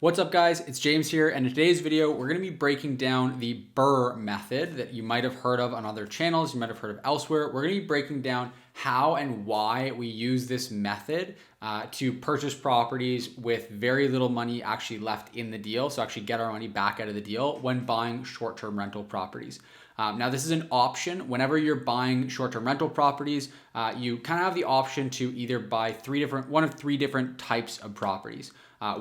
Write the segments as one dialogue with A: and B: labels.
A: What's up guys, it's James here, and in today's video we're going to be breaking down the BRRRR method that you might have heard of on other channels, you might have heard of elsewhere. We're going to be breaking down how and why we use this method to purchase properties with very little money actually left in the deal, so actually get our money back out of the deal when buying short-term rental properties. Now this is an option. Whenever you're buying short-term rental properties, you kind of have the option to either buy one of three different types of properties.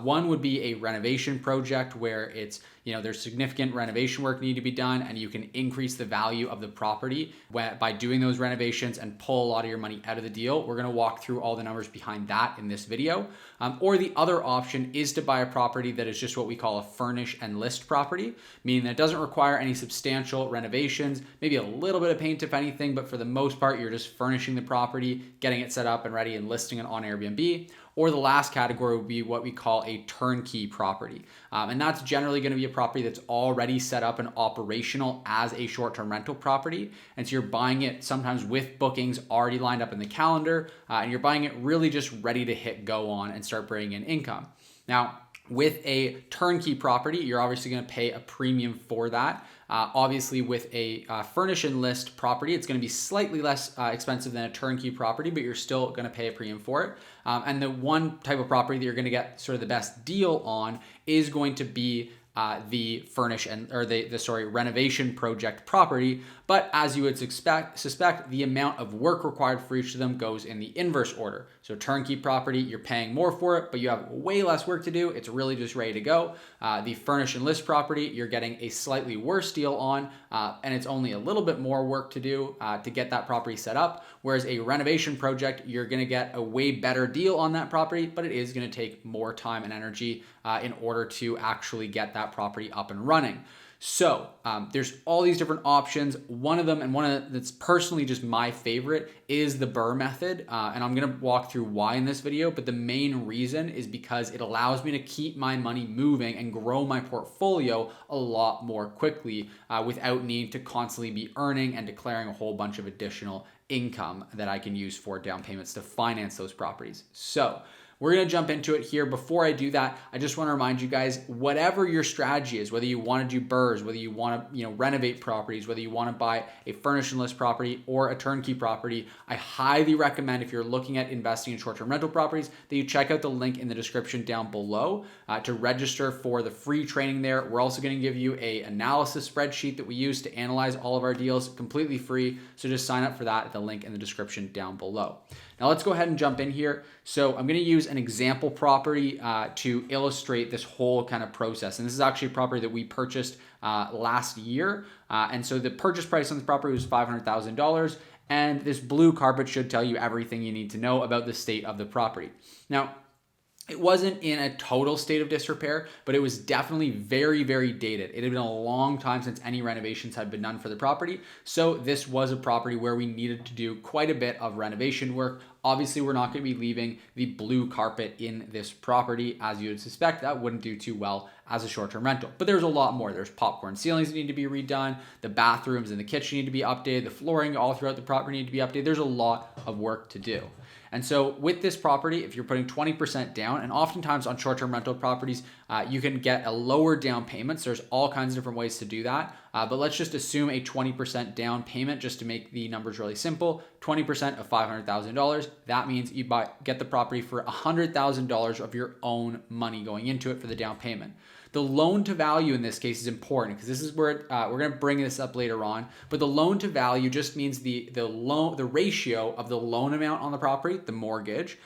A: One would be a renovation project where it's, there's significant renovation work need to be done and you can increase the value of the property by doing those renovations and pull a lot of your money out of the deal. We're going to walk through all the numbers behind that in this video. Or the other option is to buy a property that is just what we call a furnish and list property, meaning that it doesn't require any substantial renovations, maybe a little bit of paint if anything, but for the most part, you're just furnishing the property, getting it set up and ready and listing it on Airbnb. Or the last category would be what we call a turnkey property. And that's generally going to be a property that's already set up and operational as a short-term rental property. And so you're buying it sometimes with bookings already lined up in the calendar, and you're buying it really just ready to hit go on and start bringing in income. Now, with a turnkey property, you're obviously going to pay a premium for that. Obviously, with a furnish and list property, it's going to be slightly less expensive than a turnkey property, but you're still going to pay a premium for it. And the one type of property that you're going to get sort of the best deal on is going to be the renovation project property. But as you would suspect, the amount of work required for each of them goes in the inverse order. So turnkey property, you're paying more for it, but you have way less work to do. It's really just ready to go. The furnish and list property, you're getting a slightly worse deal on, and it's only a little bit more work to do to get that property set up. Whereas a renovation project, you're going to get a way better deal on that property, but it is going to take more time and energy in order to actually get that property up and running. So there's all these different options. One of them, and that's personally just my favorite, is the BRRRR method. And I'm going to walk through why in this video, but the main reason is because it allows me to keep my money moving and grow my portfolio a lot more quickly without needing to constantly be earning and declaring a whole bunch of additional income that I can use for down payments to finance those properties. So we're going to jump into it here. Before I do that, I just want to remind you guys, whatever your strategy is, whether you want to do BRRRRs, whether you want to renovate properties, whether you want to buy a furnish and list property or a turnkey property, I highly recommend, if you're looking at investing in short-term rental properties, that you check out the link in the description down below to register for the free training there. We're also going to give you an analysis spreadsheet that we use to analyze all of our deals completely free. So just sign up for that at the link in the description down below. Now let's go ahead and jump in here. So I'm going to use an example property to illustrate this whole kind of process. And this is actually a property that we purchased last year. And so the purchase price on this property was $500,000. And this blue carpet should tell you everything you need to know about the state of the property. Now, it wasn't in a total state of disrepair, but it was definitely very, very dated. It had been a long time since any renovations had been done for the property. So this was a property where we needed to do quite a bit of renovation work. Obviously, we're not going to be leaving the blue carpet in this property. As you would suspect, that wouldn't do too well as a short-term rental. But there's a lot more. There's popcorn ceilings that need to be redone. The bathrooms and the kitchen need to be updated. The flooring all throughout the property need to be updated. There's a lot of work to do. And so with this property, if you're putting 20% down, and oftentimes on short-term rental properties, you can get a lower down payment. So there's all kinds of different ways to do that. But let's just assume a 20% down payment just to make the numbers really simple. 20% of $500,000. That means you get the property for $100,000 of your own money going into it for the down payment. The loan to value in this case is important because this is where we're going to bring this up later on. But the loan to value just means the ratio of the loan amount on the property, the mortgage,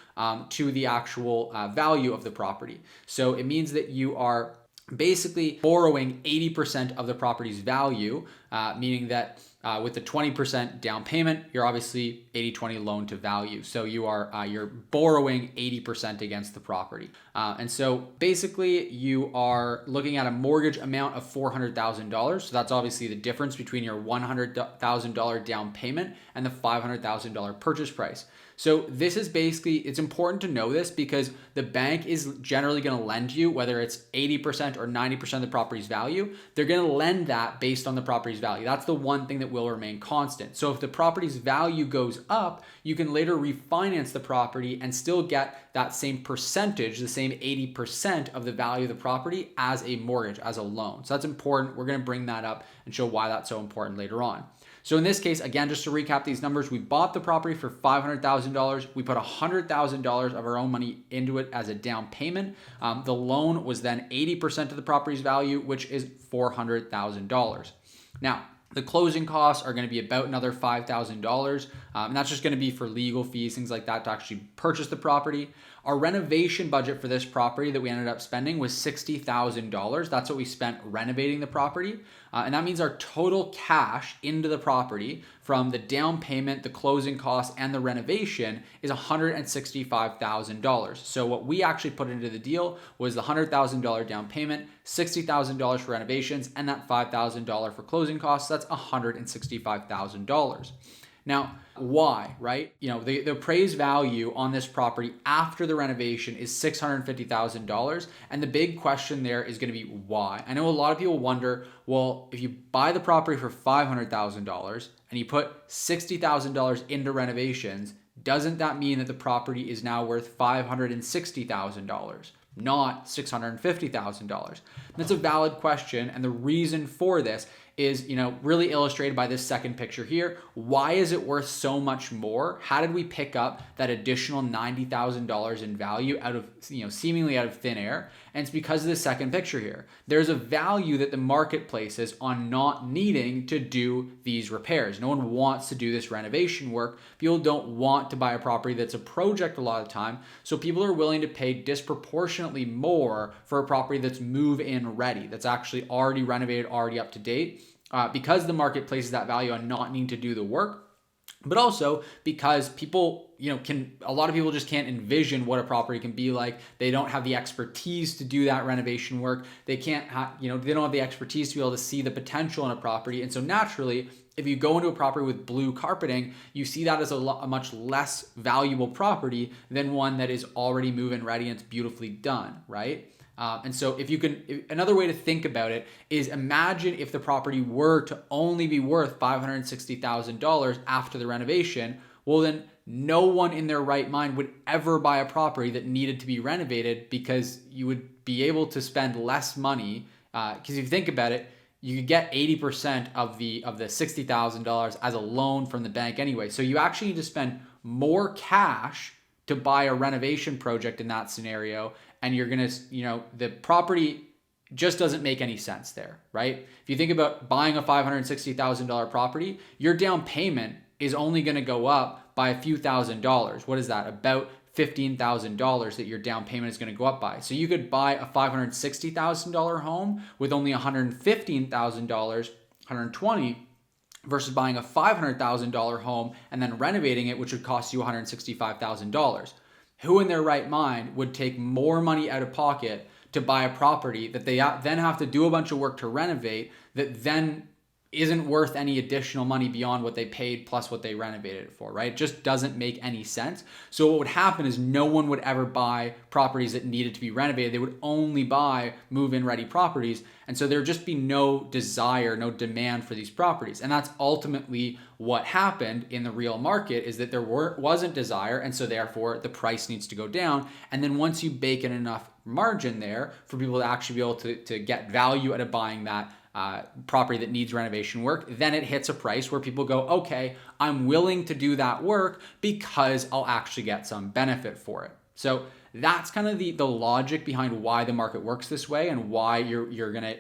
A: to the actual value of the property. So it means that you are basically borrowing 80% of the property's value, meaning that with the 20% down payment, you're obviously 80-20 loan to value. So you're borrowing 80% against the property. And so basically you are looking at a mortgage amount of $400,000. So that's obviously the difference between your $100,000 down payment and the $500,000 purchase price. So this is basically, it's important to know this because the bank is generally going to lend you, whether it's 80% or 90% of the property's value, they're going to lend that based on the property's value. That's the one thing that will remain constant. So if the property's value goes up, you can later refinance the property and still get that same percentage, the same 80% of the value of the property as a mortgage, as a loan. So that's important. We're going to bring that up and show why that's so important later on. So in this case, again, just to recap these numbers, we bought the property for $500,000. We put $100,000 of our own money into it as a down payment. The loan was then 80% of the property's value, which is $400,000. Now, the closing costs are going to be about another $5,000, and that's just going to be for legal fees, things like that, to actually purchase the property. Our renovation budget for this property that we ended up spending was $60,000. That's what we spent renovating the property. And that means our total cash into the property from the down payment, the closing costs, and the renovation is $165,000. So what we actually put into the deal was the $100,000 down payment, $60,000 for renovations, and that $5,000 for closing costs. That's $165,000. Now, why, right? You know, the appraised value on this property after the renovation is $650,000. And the big question there is going to be why. I know a lot of people wonder, well, if you buy the property for $500,000 and you put $60,000 into renovations, doesn't that mean that the property is now worth $560,000? Not $650,000. That's a valid question, and the reason for this is, really illustrated by this second picture here. Why is it worth so much more? How did we pick up that additional $90,000 in value out of, seemingly out of thin air? And it's because of the second picture here. There's a value that the market places on not needing to do these repairs. No one wants to do this renovation work. People don't want to buy a property that's a project a lot of the time. So people are willing to pay disproportionately more for a property that's move-in ready, that's actually already renovated, already up to date, because the market places that value on not needing to do the work. But also because people, a lot of people just can't envision what a property can be like. They don't have the expertise to do that renovation work. They can't they don't have the expertise to be able to see the potential in a property. And so naturally, if you go into a property with blue carpeting, you see that as a much less valuable property than one that is already move-in ready and it's beautifully done, right? And so another way to think about it is, imagine if the property were to only be worth $560,000 after the renovation. Well, then no one in their right mind would ever buy a property that needed to be renovated, because you would be able to spend less money. Because if you think about it, you could get 80% of the $60,000 as a loan from the bank anyway. So you actually need to spend more cash to buy a renovation project in that scenario. And you're going to, the property just doesn't make any sense there, right? If you think about buying a $560,000 property, your down payment is only going to go up by a few $1,000s. What is that? About $15,000 that your down payment is going to go up by. So you could buy a $560,000 home with only $115,000, $120,000, versus buying a $500,000 home and then renovating it, which would cost you $165,000. Who in their right mind would take more money out of pocket to buy a property that they then have to do a bunch of work to renovate, that then isn't worth any additional money beyond what they paid plus what they renovated it for, right? It just doesn't make any sense. So what would happen is no one would ever buy properties that needed to be renovated. They would only buy move-in ready properties. And so there would just be no desire, no demand for these properties. And that's ultimately what happened in the real market, is that there wasn't desire. And so therefore the price needs to go down. And then once you bake in enough margin there for people to actually be able to get value out of buying that property that needs renovation work, then it hits a price where people go, okay, I'm willing to do that work because I'll actually get some benefit for it. So that's kind of the logic behind why the market works this way and why you're going to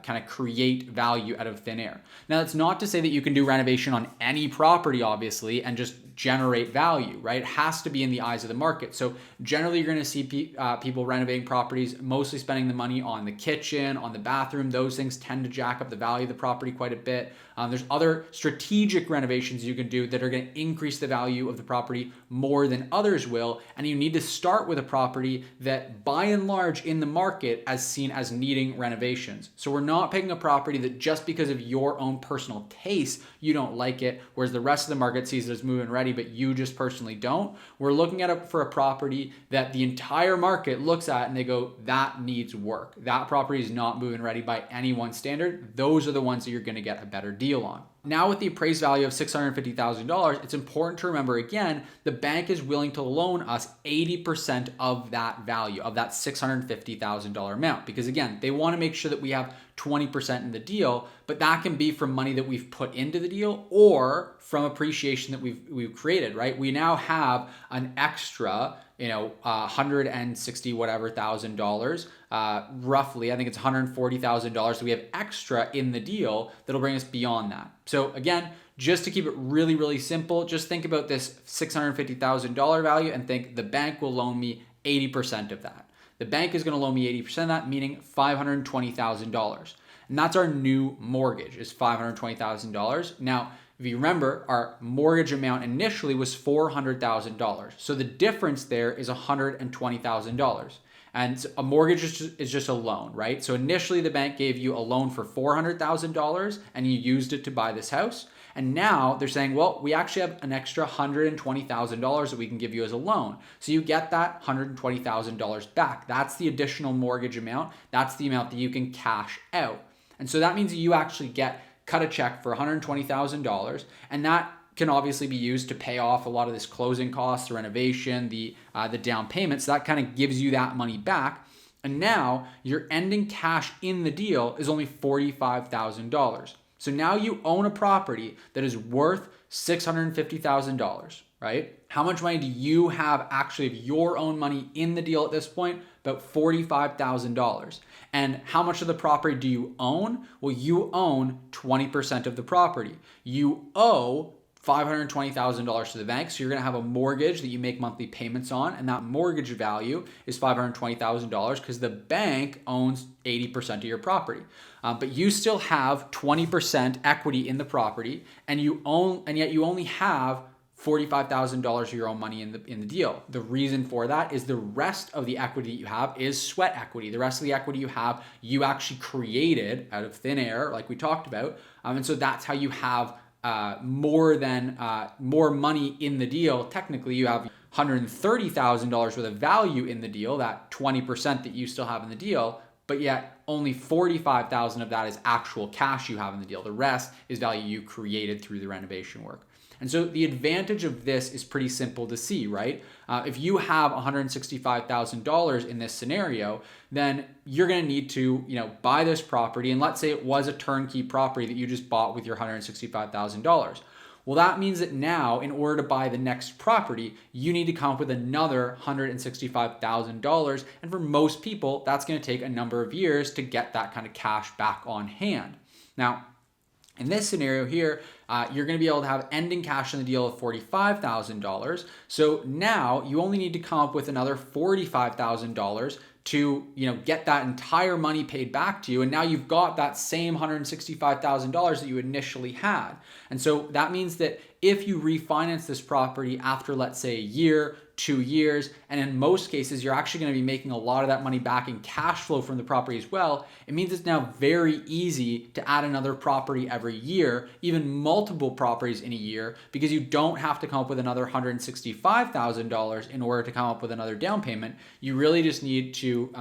A: kind of create value out of thin air. Now, that's not to say that you can do renovation on any property, obviously, and just generate value, right? It has to be in the eyes of the market. So generally, you're going to see people renovating properties, mostly spending the money on the kitchen, on the bathroom. Those things tend to jack up the value of the property quite a bit. There's other strategic renovations you can do that are going to increase the value of the property more than others will. And you need to start with a property that by and large in the market as seen as needing renovations. So we're not picking a property that just because of your own personal taste, you don't like it, whereas the rest of the market sees it as move-in ready, but you just personally don't. We're looking at it for a property that the entire market looks at and they go, that needs work. That property is not move-in ready by any one standard. Those are the ones that you're going to get a better deal on. Now with the appraised value of $650,000, it's important to remember again, the bank is willing to loan us 80% of that value, of that $650,000 amount. Because again, they want to make sure that we have 20% in the deal, but that can be from money that we've put into the deal or from appreciation that we've created, right? We now have an extra, $160 whatever thousand dollars, roughly, I think it's $140,000 that we have extra in the deal that'll bring us beyond that. So again, just to keep it really, really simple, just think about this $650,000 value and think the bank will loan me 80% of that. The bank is going to loan me 80% of that, meaning $520,000. And that's our new mortgage, is $520,000. Now, if you remember, our mortgage amount initially was $400,000. So the difference there is $120,000. And a mortgage is just a loan, right? So initially the bank gave you a loan for $400,000 and you used it to buy this house. And now they're saying, well, we actually have an extra $120,000 that we can give you as a loan. So you get that $120,000 back. That's the additional mortgage amount. That's the amount that you can cash out. And so that means that you actually cut a check for $120,000, and that can obviously be used to pay off a lot of this closing costs, the renovation, the down payment. So that kind of gives you that money back. And now your ending cash in the deal is only $45,000. So now you own a property that is worth $650,000, right? How much money do you have actually of your own money in the deal at this point? About $45,000. And how much of the property do you own? Well, you own 20% of the property. You owe $520,000 to the bank. So you're going to have a mortgage that you make monthly payments on. And that mortgage value is $520,000 because the bank owns 80% of your property. But you still have 20% equity in the property and yet you only have $45,000 of your own money in the deal. The reason for that is the rest of the equity that you have is sweat equity. The rest of the equity you have, you actually created out of thin air, like we talked about. And so that's how you have more money in the deal. Technically, you have $130,000 worth of value in the deal, that 20% that you still have in the deal, but yet only $45,000 of that is actual cash you have in the deal. The rest is value you created through the renovation work. And so the advantage of this is pretty simple to see, right? If you have $165,000 in this scenario, then you're going to need to, buy this property. And let's say it was a turnkey property that you just bought with your $165,000. Well, that means that now, in order to buy the next property, you need to come up with another $165,000. And for most people, that's going to take a number of years to get that kind of cash back on hand. Now, in this scenario here, you're going to be able to have ending cash in the deal of $45,000. So now you only need to come up with another $45,000 to get that entire money paid back to you. And now you've got that same $165,000 that you initially had. And so that means that if you refinance this property after, let's say, a year, 2 years, and in most cases, you're actually going to be making a lot of that money back in cash flow from the property as well. It means it's now very easy to add another property every year, even multiple properties in a year, because you don't have to come up with another $165,000 in order to come up with another down payment. You really just need to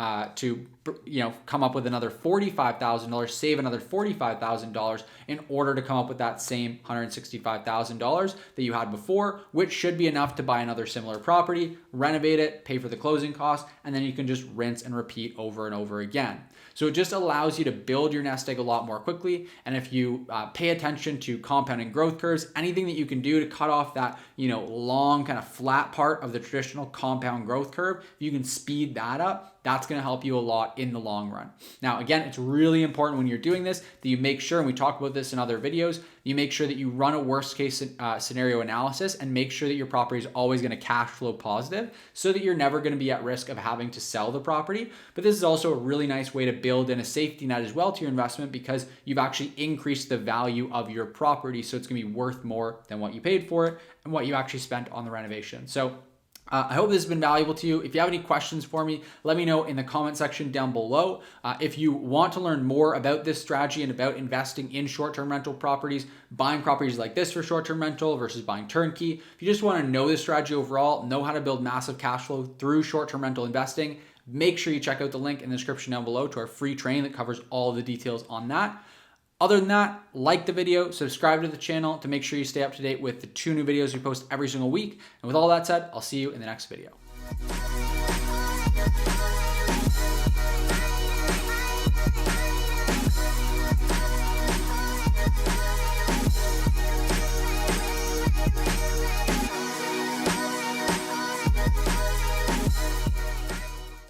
A: come up with another $45,000, save another $45,000 in order to come up with that same $165,000 that you had before, which should be enough to buy another similar property, renovate it, pay for the closing costs, and then you can just rinse and repeat over and over again. So it just allows you to build your nest egg a lot more quickly. And if you pay attention to compounding growth curves, anything that you can do to cut off that long kind of flat part of the traditional compound growth curve, if you can speed that up, that's going to help you a lot in the long run. Now, again, it's really important when you're doing this that you make sure, and we talk about this in other videos, you make sure that you run a worst case scenario analysis and make sure that your property is always going to cash flow positive so that you're never going to be at risk of having to sell the property. But this is also a really nice way to build in a safety net as well to your investment because you've actually increased the value of your property. So it's going to be worth more than what you paid for it and what you actually spent on the renovation. So I hope this has been valuable to you. If you have any questions for me, let me know in the comment section down below. If you want to learn more about this strategy and about investing in short-term rental properties, buying properties like this for short-term rental versus buying turnkey, if you just want to know this strategy overall, know how to build massive cash flow through short-term rental investing, make sure you check out the link in the description down below to our free training that covers all of the details on that. Other than that, like the video, subscribe to the channel to make sure you stay up to date with the 2 new videos we post every single week. And with all that said, I'll see you in the next video.